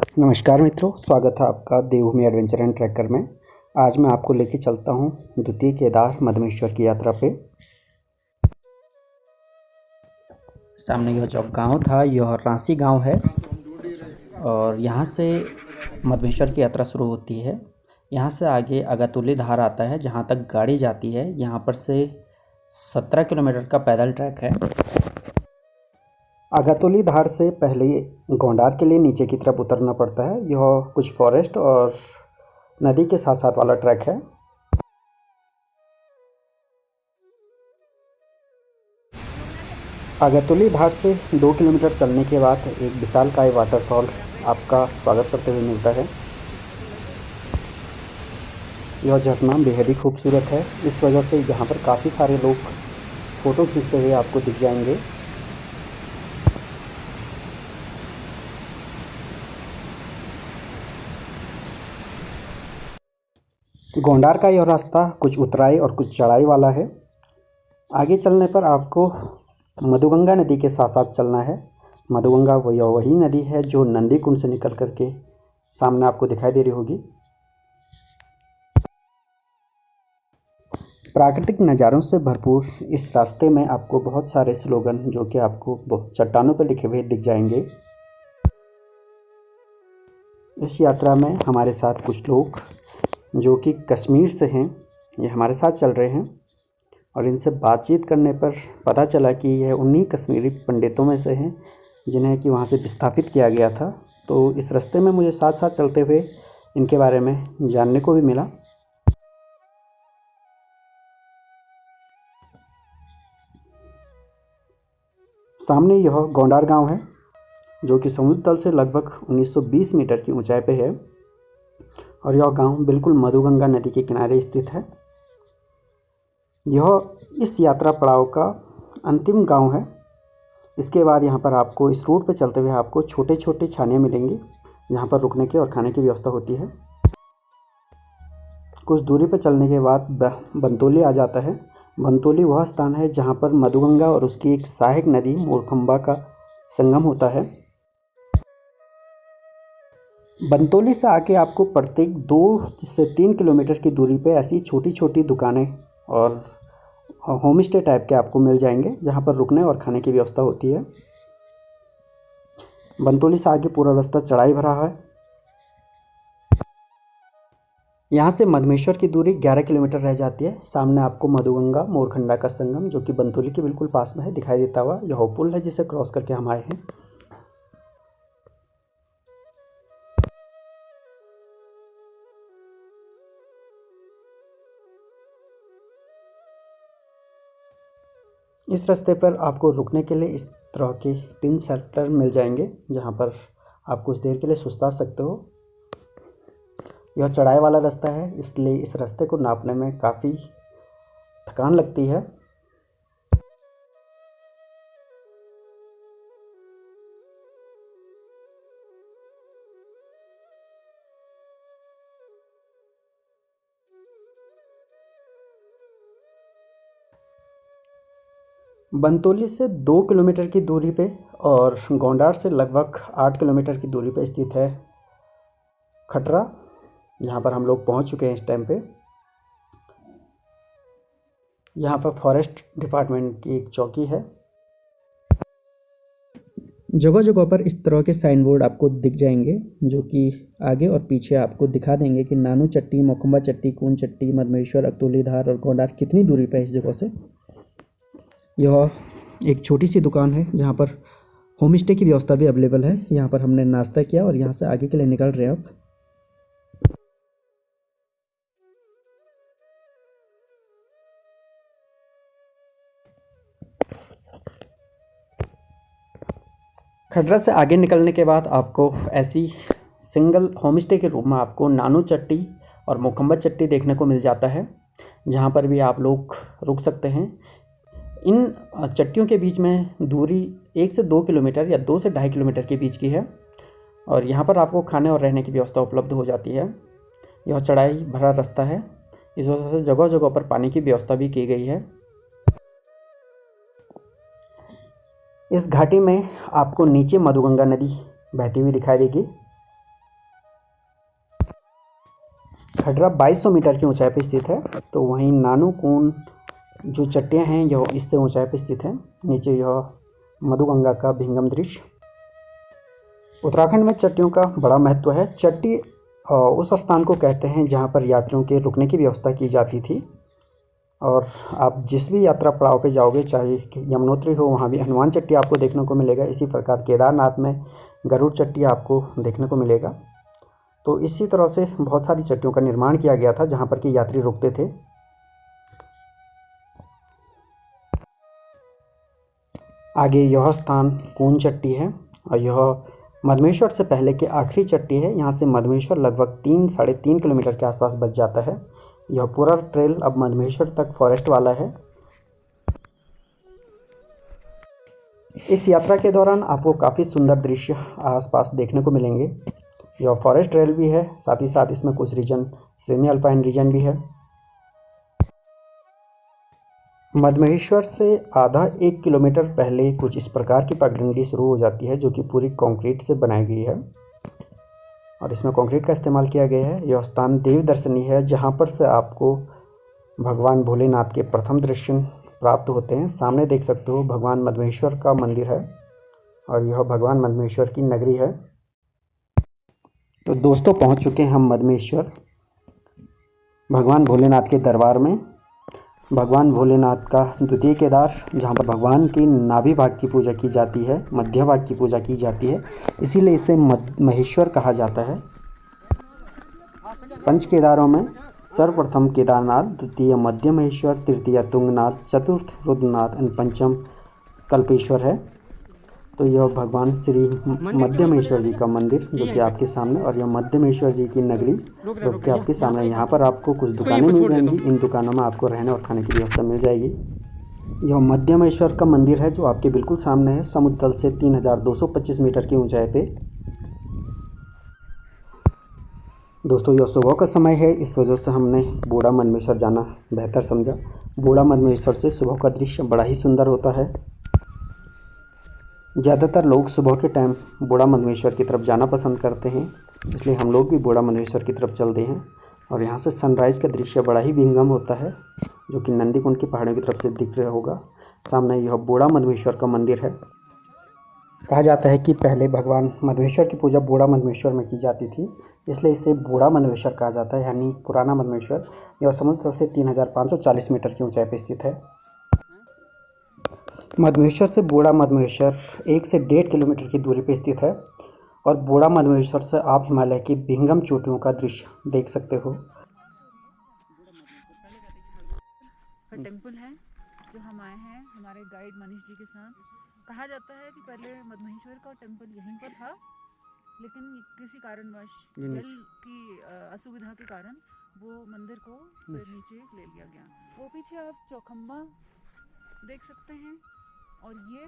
नमस्कार मित्रों, स्वागत है आपका देवभूमि एडवेंचर एंड ट्रैकर में। आज मैं आपको लेके चलता हूँ द्वितीय केदार मधमेश्वर की यात्रा पे। सामने यह जो गांव था यह रांसी गांव है और यहाँ से मधमेश्वर की यात्रा शुरू होती है। यहाँ से आगे अगातुली धार आता है जहाँ तक गाड़ी जाती है। यहाँ पर से 17 किलोमीटर का पैदल ट्रैक है। अगातुली धार से पहले गोंडार के लिए नीचे की तरफ उतरना पड़ता है। यह कुछ फॉरेस्ट और नदी के साथ साथ वाला ट्रैक है। अगातुली धार से 2 किलोमीटर चलने के बाद एक विशालकाय वाटरफॉल आपका स्वागत करते हुए मिलता है। यह झरना बेहद ही खूबसूरत है, इस वजह से यहाँ पर काफ़ी सारे लोग फ़ोटो खींचते हुए आपको दिख जाएंगे। गोंडार का यह रास्ता कुछ उतराई और कुछ चढ़ाई वाला है। आगे चलने पर आपको मधुगंगा नदी के साथ साथ चलना है। मधुगंगा वही नदी है जो नंदी कुंड से निकल करके सामने आपको दिखाई दे रही होगी। प्राकृतिक नज़ारों से भरपूर इस रास्ते में आपको बहुत सारे स्लोगन जो कि आपको चट्टानों पर लिखे हुए दिख जाएंगे। इस यात्रा में हमारे साथ कुछ लोग जो कि कश्मीर से हैं, ये हमारे साथ चल रहे हैं और इनसे बातचीत करने पर पता चला कि यह उन्हीं कश्मीरी पंडितों में से हैं जिन्हें कि वहाँ से विस्थापित किया गया था। तो इस रास्ते में मुझे साथ साथ चलते हुए इनके बारे में जानने को भी मिला। सामने यह गोंडार गांव है जो कि समुद्र तल से लगभग 1920 मीटर की ऊंचाई पे है और यह गांव बिल्कुल मधुगंगा नदी के किनारे स्थित है। यह इस यात्रा पड़ाव का अंतिम गांव है। इसके बाद यहाँ पर आपको इस रूट पर चलते हुए आपको छोटे छोटे छानियाँ मिलेंगी जहाँ पर रुकने की और खाने की व्यवस्था होती है। कुछ दूरी पर चलने के बाद बंतोली आ जाता है। बंतोली वह स्थान है जहाँ पर मधुगंगा और उसकी एक सहायक नदी मोरखंबा का संगम होता है। बंतोली से आके आपको प्रत्येक 2 से 3 किलोमीटर की दूरी पे ऐसी छोटी छोटी दुकानें और होम स्टे टाइप के आपको मिल जाएंगे जहाँ पर रुकने और खाने की व्यवस्था होती है। बंतोली से आगे पूरा रास्ता चढ़ाई भरा है। यहाँ से मधमेश्वर की दूरी 11 किलोमीटर रह जाती है। सामने आपको मधुगंगा मोरखंडा का संगम जो कि बंतोली के बिल्कुल पास में है दिखाई देता हुआ। यह पुल है जिसे क्रॉस करके हम आए हैं। इस रास्ते पर आपको रुकने के लिए इस तरह के टिन शेल्टर मिल जाएंगे जहाँ पर आप कुछ देर के लिए सुस्ता सकते हो। यह चढ़ाई वाला रास्ता है, इसलिए इस रास्ते को नापने में काफ़ी थकान लगती है। बंतोली से 2 किलोमीटर की दूरी पे और गोंडार से लगभग 8 किलोमीटर की दूरी पे स्थित है खटरा, जहाँ पर हम लोग पहुँच चुके हैं इस टाइम पे। यहाँ पर फॉरेस्ट डिपार्टमेंट की एक चौकी है। जगह जगह पर इस तरह के साइन बोर्ड आपको दिख जाएंगे जो कि आगे और पीछे आपको दिखा देंगे कि नानू चट्टी, मोखंबा चट्टी, कून चट्टी, मधमेश्वर, अगतोली धार और गोंडार कितनी दूरी पर है इस जगह से। यह एक छोटी सी दुकान है जहाँ पर होम स्टे की व्यवस्था भी अवेलेबल है। यहाँ पर हमने नाश्ता किया और यहाँ से आगे के लिए निकल रहे हैं अब। खटरा से आगे निकलने के बाद आपको ऐसी सिंगल होम स्टे के रूप में आपको नानू चट्टी और मोखंबा चट्टी देखने को मिल जाता है, जहाँ पर भी आप लोग रुक सकते हैं। इन चट्टियों के बीच में दूरी 1 से 2 किलोमीटर या 2 से 2.5 किलोमीटर के बीच की है और यहाँ पर आपको खाने और रहने की व्यवस्था उपलब्ध हो जाती है। यह चढ़ाई भरा रास्ता है, इस वजह से जगह जगह पर पानी की व्यवस्था भी की गई है। इस घाटी में आपको नीचे मधुगंगा नदी बहती हुई दिखाई देगी। खडरा 2200 मीटर की ऊंचाई पर स्थित है, तो वहीं नानूकुंड जो चट्टियाँ हैं यह इससे ऊंचाई पर स्थित है। नीचे यह मधुगंगा का विहंगम दृश्य। उत्तराखंड में चट्टियों का बड़ा महत्व है। चट्टी उस स्थान को कहते हैं जहां पर यात्रियों के रुकने की व्यवस्था की जाती थी। और आप जिस भी यात्रा पड़ाव पे जाओगे, चाहे यमुनोत्री हो, वहाँ भी हनुमान चट्टी आपको देखने को मिलेगा। इसी प्रकार केदारनाथ में गरुड़ चट्टी आपको देखने को मिलेगा। तो इसी तरह से बहुत सारी चट्टियों का निर्माण किया गया था जहाँ पर कि यात्री रुकते थे। आगे यह स्थान कून चट्टी है और यह मधमेश्वर से पहले के आखिरी चट्टी है। यहाँ से मधमेश्वर लगभग 3-3.5 किलोमीटर के आसपास बच जाता है। यह पूरा ट्रेल अब मधमेश्वर तक फॉरेस्ट वाला है। इस यात्रा के दौरान आपको काफ़ी सुंदर दृश्य आसपास देखने को मिलेंगे। यह फॉरेस्ट ट्रेल भी है, साथ ही साथ इसमें कुछ रीजन सेमी अल्पाइन रीजन भी है। मधमेश्वर से आधा 1 किलोमीटर पहले कुछ इस प्रकार की पगडंडी शुरू हो जाती है, जो कि पूरी कंक्रीट से बनाई गई है और इसमें कंक्रीट का इस्तेमाल किया गया है। यह स्थान देव दर्शनी है, जहां पर से आपको भगवान भोलेनाथ के प्रथम दर्शन प्राप्त होते हैं। सामने देख सकते हो भगवान मधमेश्वर का मंदिर है और यह भगवान मधमेश्वर की नगरी है। तो दोस्तों, पहुंच चुके हैं हम मधमेश्वर भगवान भोलेनाथ के दरबार में। भगवान भोलेनाथ का द्वितीय केदार, जहाँ पर भगवान की नाभि भाग की पूजा की जाती है, मध्य भाग की पूजा की जाती है, इसीलिए इसे महेश्वर कहा जाता है। पंच केदारों में सर्वप्रथम केदारनाथ, द्वितीय मध्य महेश्वर, तृतीय तुंगनाथ, चतुर्थ रुद्रनाथ और पंचम कल्पेश्वर है। तो यह भगवान श्री मध्य महेश्वर जी का मंदिर जो कि आपके सामने, और यह मध्य महेश्वर जी की नगरी जो कि आपके सामने। यहाँ पर आपको कुछ दुकानें मिल जाएंगी। इन दुकानों में आपको रहने और खाने की व्यवस्था मिल जाएगी। यह मध्य महेश्वर का मंदिर है जो आपके बिल्कुल सामने है, समुद्र तल से 3225 मीटर की ऊंचाई पे। दोस्तों, यह सुबह का समय है, इस वजह से हमने बूढ़ा मधमेश्वर जाना बेहतर समझा। बूढ़ा मधमेश्वर से सुबह का दृश्य बड़ा ही सुंदर होता है। ज़्यादातर लोग सुबह के टाइम बूढ़ा मधमेश्वर की तरफ जाना पसंद करते हैं, इसलिए हम लोग भी बूढ़ा मधमेश्वर की तरफ चलते हैं। और यहाँ से सनराइज़ का दृश्य बड़ा ही विहंगम होता है, जो कि नंदीकुंड की पहाड़ियों की तरफ से दिख रहा होगा। सामने यह बूढ़ा मधमेश्वर का मंदिर है। कहा जाता है कि पहले भगवान मधमेश्वर की पूजा बूढ़ा मधमेश्वर में की जाती थी, इसलिए इसे बूढ़ा मधमेश्वर कहा जाता है, यानी पुराना मधमेश्वर। यह समुद्र तल से 3540 मीटर की ऊंचाई पर स्थित है। मधमेश्वर से बूढ़ा मधमेश्वर 1 से 1.5 किलोमीटर की दूरी पर स्थित है और बूढ़ा मधमेश्वर से आप हिमालय की विहंगम चोटियों का दृश्य देख सकते हो। टेम्पल है जो हम आए हैं हमारे गाइड मनीष जी के साथ। कहा जाता है कि पहले मधमेश्वर का टेम्पल यहीं पर था, लेकिन किसी कारणवश जल की असुविधा के कारण वो मंदिर को फिर नीचे ले लिया गया। वो पीछे आप चौखंबा देख सकते हैं और ये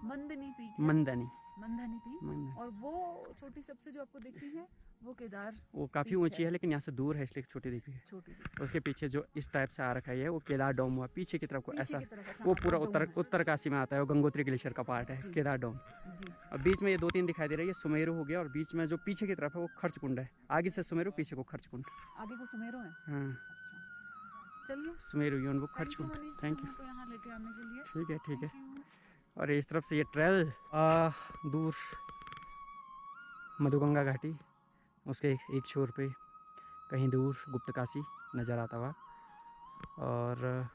मंदनी पीठ है, मंदानी पीठ। और वो छोटी सबसे जो आपको दिख रही है वो केदार, वो काफ़ी ऊंची है लेकिन यहाँ से दूर है इसलिए छोटी दिख रही है। उसके पीछे जो इस टाइप से आ रखा है वो केदार डोम हुआ पीछे की तरफ को, ऐसा वो पूरा उत्तरकाशी में आता है। वो गंगोत्री ग्लेशियर का पार्ट है केदार डोम। और बीच में ये 2-3 दिखाई दे रही है, सुमेरु हो गया, और बीच में जो पीछे की तरफ है वो खर्चकुंड है। आगे से सुमेरु, पीछे को खर्चकुंड। आगे को सुमेरु है। हाँ, चलिए सुमेरु यून वो खर्चकुंड। थैंक यू यहाँ लेके आने के लिए। ठीक है। और इस तरफ से ये ट्रेल दूर मधुगंगा घाटी, उसके एक छोर पे कहीं दूर गुप्तकाशी नज़र आता हुआ, और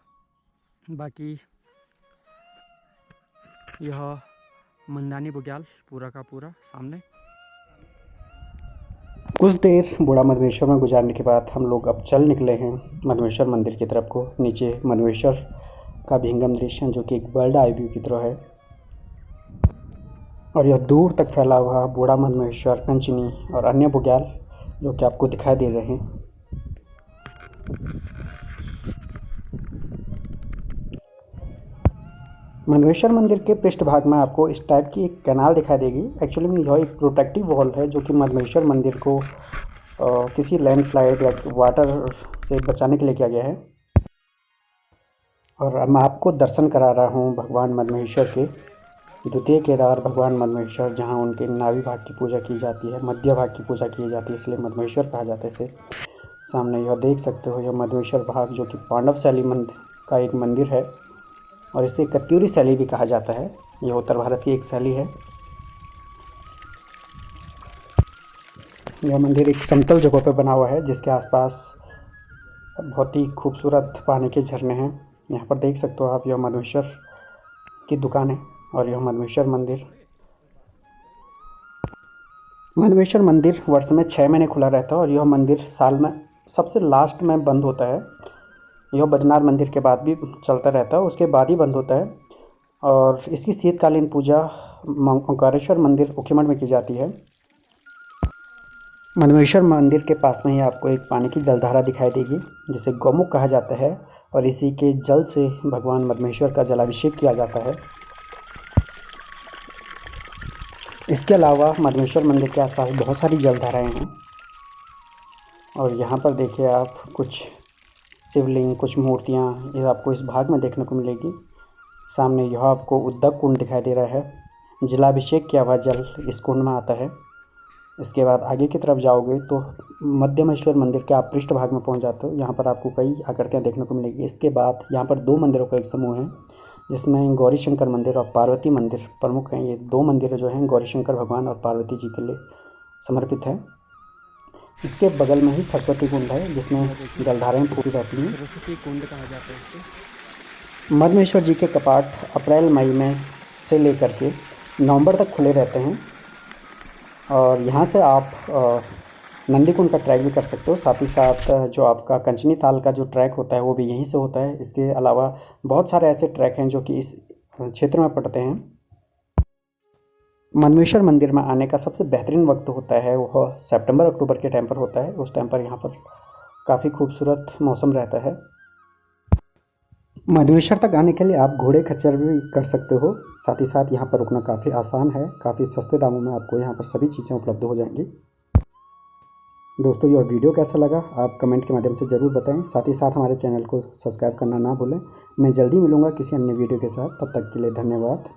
बाकी यह मंदानी बुग्याल पूरा का पूरा सामने। कुछ देर बूढ़ा मधमेश्वर में गुजारने के बाद हम लोग अब चल निकले हैं मधमेश्वर मंदिर की तरफ को। नीचे मधमेश्वर का विहंगम दृश्य जो कि एक बर्ड आई व्यू की तरह है, और यह दूर तक फैला हुआ बूढ़ा मधमेश्वर, कंचनी और अन्य बुग्याल जो कि आपको दिखाई दे रहे हैं। मधमेश्वर मंदिर के पृष्ठभाग में आपको इस टाइप की एक कैनाल दिखाई देगी। एक्चुअली में यह एक प्रोटेक्टिव वॉल है जो कि मधमेश्वर मंदिर को किसी लैंडस्लाइड या वाटर से बचाने के लिए किया गया है। और अब मैं आपको दर्शन करा रहा हूँ भगवान मधमेश्वर के द्वितीय केदार भगवान मधमेश्वर, जहाँ उनके नाभि भाग की पूजा की जाती है, मध्य भाग की पूजा की जाती है, इसलिए मधमेश्वर कहा जाता है इसे। सामने यह देख सकते हो, यह मधुमेश्वर भाग जो कि पांडव शैली का एक मंदिर है और इसे कत्यूरी शैली भी कहा जाता है। यह उत्तर भारत की एक शैली है। यह मंदिर एक समतल जगह पर बना हुआ है जिसके आसपास बहुत ही खूबसूरत पानी के झरने हैं। यहाँ पर देख सकते हो आप, यह मधुमेश्वर की दुकान है और यह मधुमेश्वर मंदिर। मधुमेश्वर मंदिर वर्ष में 6 महीने खुला रहता है और यह मंदिर साल में सबसे लास्ट में बंद होता है। यह बद्रीनाथ मंदिर के बाद भी चलता रहता है, उसके बाद ही बंद होता है। और इसकी शीतकालीन पूजा ओंकारेश्वर मंदिर ऊखीमठ में की जाती है। मधुमेश्वर मंदिर के पास में ही आपको एक पानी की जलधारा दिखाई देगी जिसे गौमुख कहा जाता है और इसी के जल से भगवान मधुमेश्वर का जलाभिषेक किया जाता है। इसके अलावा मधुमेश्वर मंदिर के आसपास बहुत सारी जलधाराएं हैं और यहाँ पर देखिए आप, कुछ शिवलिंग, कुछ मूर्तियाँ ये आपको इस भाग में देखने को मिलेगी। सामने यह आपको उद्दक कुंड दिखाई दे रहा है। जलाभिषेक किया हुआ जल इस कुंड में आता है। इसके बाद आगे की तरफ जाओगे तो मध्यमेश्वर मंदिर के आप पृष्ठ भाग में पहुंच जाते हो। यहाँ पर आपको कई आकृतियाँ देखने को मिलेगी। इसके बाद यहाँ पर 2 मंदिरों का एक समूह है जिसमें गौरी शंकर मंदिर और पार्वती मंदिर प्रमुख हैं। ये 2 मंदिर जो हैं गौरी शंकर भगवान और पार्वती जी के लिए समर्पित है। इसके बगल में ही सरस्वती कुंड है जिसमें जलधाराएँ पूरी रहती हैं। सरस्वती कुंड कहा जाता है इसको। मधुमेश्वर जी के कपाट अप्रैल मई में से लेकर के नवंबर तक खुले रहते हैं और यहाँ से आप नंदी कुंड का ट्रैक भी कर सकते हो। साथ ही साथ जो आपका कंचनी ताल का जो ट्रैक होता है वो भी यहीं से होता है। इसके अलावा बहुत सारे ऐसे ट्रैक हैं जो कि इस क्षेत्र में पड़ते हैं। मधुमेश्वर मंदिर में आने का सबसे बेहतरीन वक्त होता है वह सितंबर अक्टूबर के टाइम पर होता है। उस टाइम पर यहाँ पर काफ़ी खूबसूरत मौसम रहता है। मधुमेश्वर तक आने के लिए आप घोड़े खच्चर भी कर सकते हो। साथ ही साथ यहाँ पर रुकना काफ़ी आसान है। काफ़ी सस्ते दामों में आपको यहाँ पर सभी चीज़ें उपलब्ध हो जाएंगी। दोस्तों, यह वीडियो कैसा लगा आप कमेंट के माध्यम से ज़रूर बताएं। साथ ही साथ हमारे चैनल को सब्सक्राइब करना ना भूलें। मैं जल्दी मिलूँगा किसी अन्य वीडियो के साथ। तब तक के लिए धन्यवाद।